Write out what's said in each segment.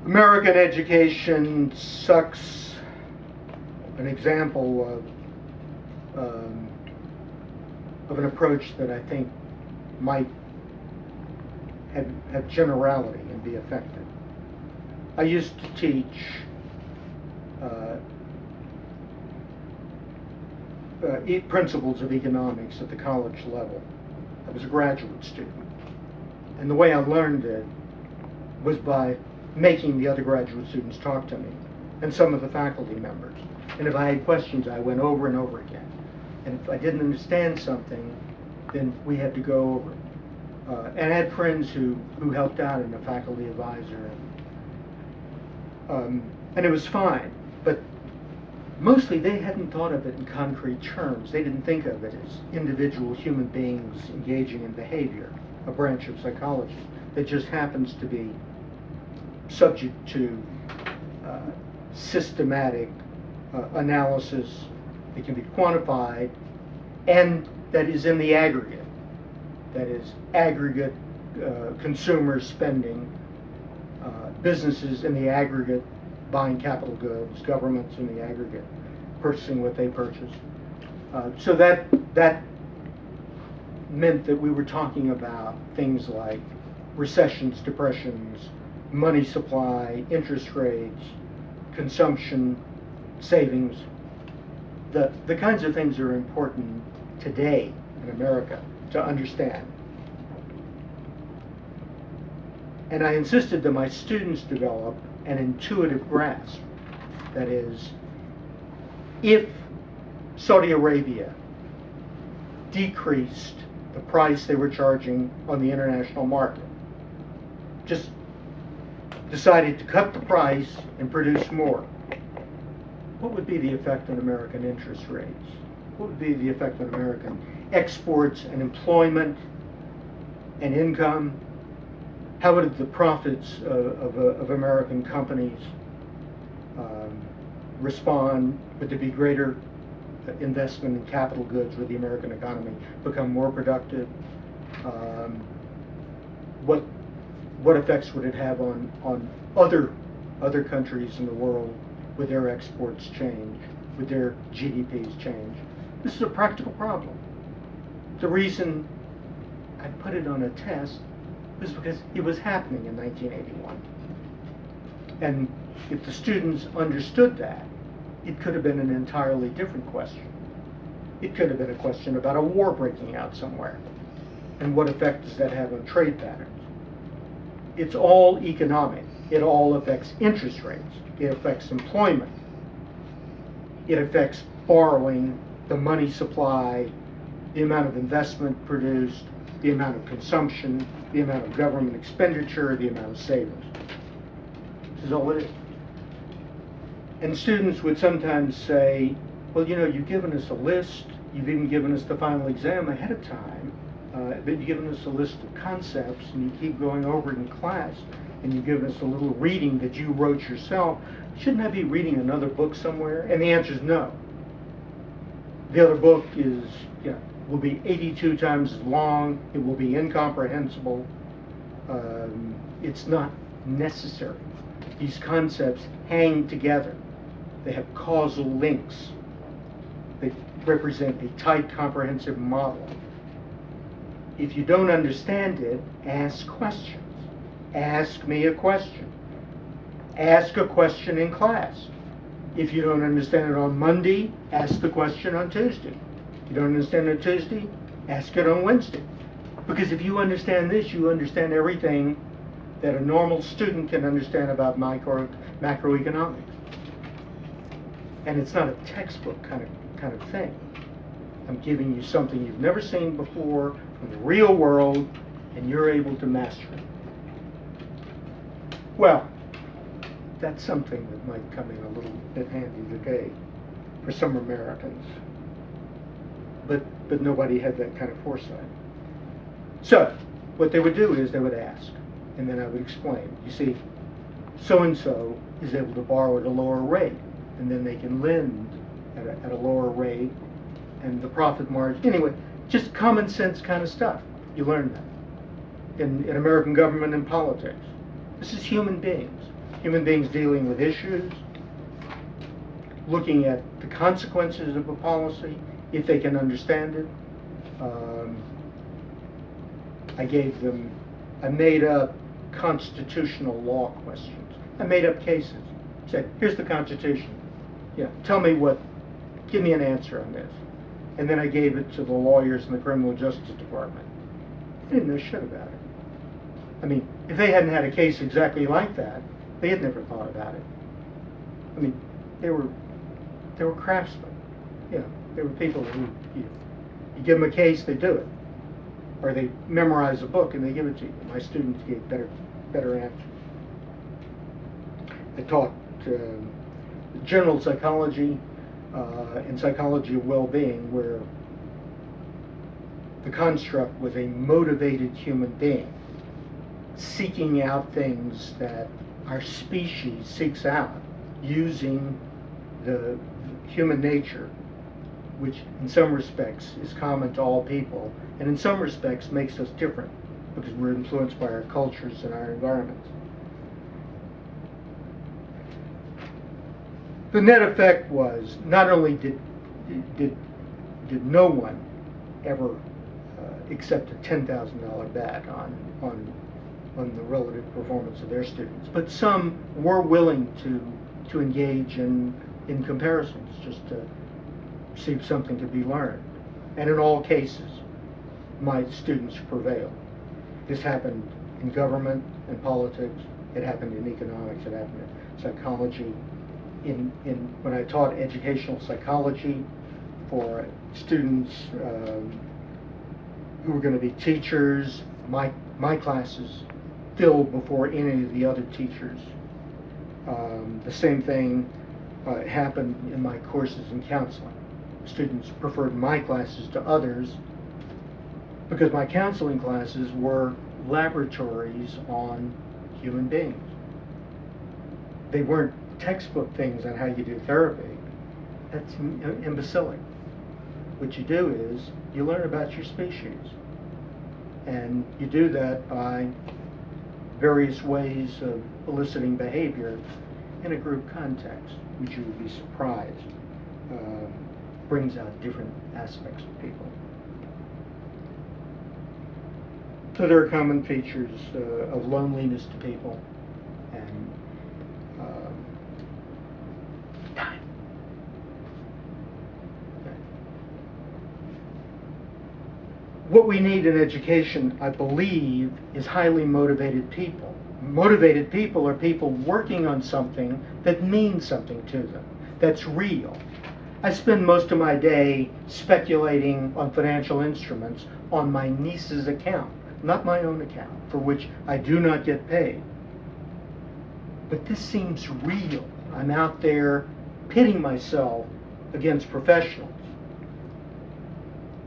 American education sucks. An example of an approach that I think might have generality and be effective. I used to teach principles of economics at the college level. I was a graduate student. And the way I learned it was by making the other graduate students talk to me and some of the faculty members. And if I had questions, I went over and over again. And if I didn't understand something, then we had to go over it. And I had friends who helped out in a faculty advisor. And it was fine. But mostly they hadn't thought of it in concrete terms. They didn't think of it as individual human beings engaging in behavior, a branch of psychology that just happens to be subject to systematic analysis that can be quantified and that is in the aggregate. That is aggregate consumer spending, businesses in the aggregate buying capital goods, governments in the aggregate purchasing what they purchase. So that meant that we were talking about things like recessions, depressions, money supply, interest rates, consumption, savings, the kinds of things that are important today in America to understand. And I insisted that my students develop an intuitive grasp. That is, if Saudi Arabia decreased the price they were charging on the international market, just decided to cut the price and produce more, what would be the effect on American interest rates? What would be the effect on American exports and employment and income? How would the profits of American companies respond? Would there be greater investment in capital goods? Would the American economy become more productive? What effects would it have on other countries in the world? Would their exports change? Would their GDPs change? This is a practical problem. The reason I put it on a test was because it was happening in 1981. And if the students understood that, it could have been an entirely different question. It could have been a question about a war breaking out somewhere. And what effect does that have on trade patterns? It's all economic. It all affects interest rates. It affects employment. It affects borrowing, the money supply, the amount of investment produced, the amount of consumption, the amount of government expenditure, the amount of savings. This is all it is. And students would sometimes say, well, you know, you've given us a list, you've even given us the final exam ahead of time, but you've given us a list of concepts, and you keep going over it in class, and you've given us a little reading that you wrote yourself. Shouldn't I be reading another book somewhere? And the answer is no. The other book is, will be 82 times as long. It will be incomprehensible. It's not necessary. These concepts hang together. They have causal links. They represent a tight, comprehensive model. If you don't understand it, ask questions. Ask me a question. Ask a question in class. If you don't understand it on Monday, ask the question on Tuesday. If you don't understand it on Tuesday, ask it on Wednesday. Because if you understand this, you understand everything that a normal student can understand about macroeconomics. And it's not a textbook kind of thing. I'm giving you something you've never seen before from the real world, and you're able to master it. Well, that's something that might come in a little bit handy today for some Americans. But nobody had that kind of foresight. So, what they would do is they would ask, and then I would explain. You see, so-and-so is able to borrow at a lower rate, and then they can lend at a lower rate, and the profit margin. Anyway, just common sense kind of stuff. You learn that in American government and politics. This is human beings. human beings dealing with issues, looking at the consequences of a policy, if they can understand it. I made up constitutional law questions. I made up cases. Said, here's the Constitution. Yeah, give me an answer on this. And then I gave it to the lawyers in the criminal justice department. They didn't know shit about it. I mean, if they hadn't had a case exactly like that, they had never thought about it. I mean, they were craftsmen. You know, they were people who, you give them a case, they do it. Or they memorize a book and they give it to you. My students gave better answers. I taught general psychology and psychology of well-being, where the construct was a motivated human being seeking out things that our species seeks out, using the human nature, which in some respects is common to all people, and in some respects makes us different because we're influenced by our cultures and our environments. The net effect was, not only did no one ever accept a $10,000 bet on the relative performance of their students, but some were willing to engage in comparisons, just to see if something could be learned. And in all cases, my students prevailed. This happened in government and politics. It happened in economics. It happened in psychology. When I taught educational psychology for students who were going to be teachers, my classes filled before any of the other teachers. The same thing happened in my courses in counseling. Students preferred my classes to others because my counseling classes were laboratories on human beings. They weren't textbook things on how you do therapy. That's imbecilic. What you do is you learn about your species, and you do that by various ways of eliciting behavior in a group context, which you would be surprised brings out different aspects of people. So there are common features of loneliness to people, and time. Okay. What we need in education, I believe, is highly motivated people. Motivated people are people working on something that means something to them, that's real. I spend most of my day speculating on financial instruments on my niece's account, not my own account, for which I do not get paid. But this seems real. I'm out there pitting myself against professionals.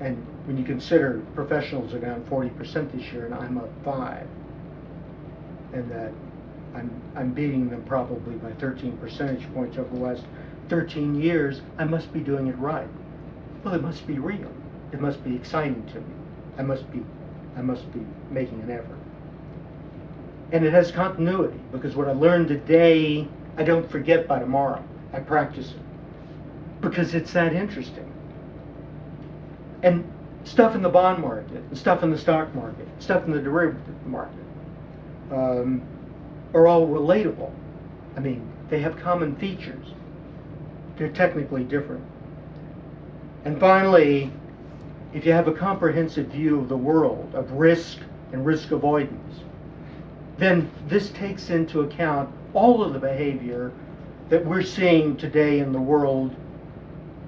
And when you consider professionals are down 40% this year and I'm up 5%, and that I'm beating them probably by 13 percentage points over the last 13 years, I must be doing it right. Well, it must be real. It must be exciting to me. I must be making an effort. And it has continuity, because what I learned today, I don't forget by tomorrow. I practice it, because it's that interesting. And stuff in the bond market, and stuff in the stock market, stuff in the derivative market are all relatable. I mean, they have common features. They're technically different. And finally, if you have a comprehensive view of the world, of risk and risk avoidance, then this takes into account all of the behavior that we're seeing today in the world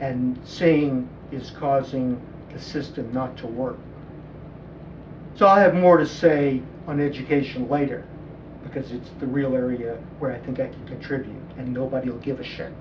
and seeing is causing the system not to work. So I have more to say on education later, because it's the real area where I think I can contribute, and nobody will give a shit.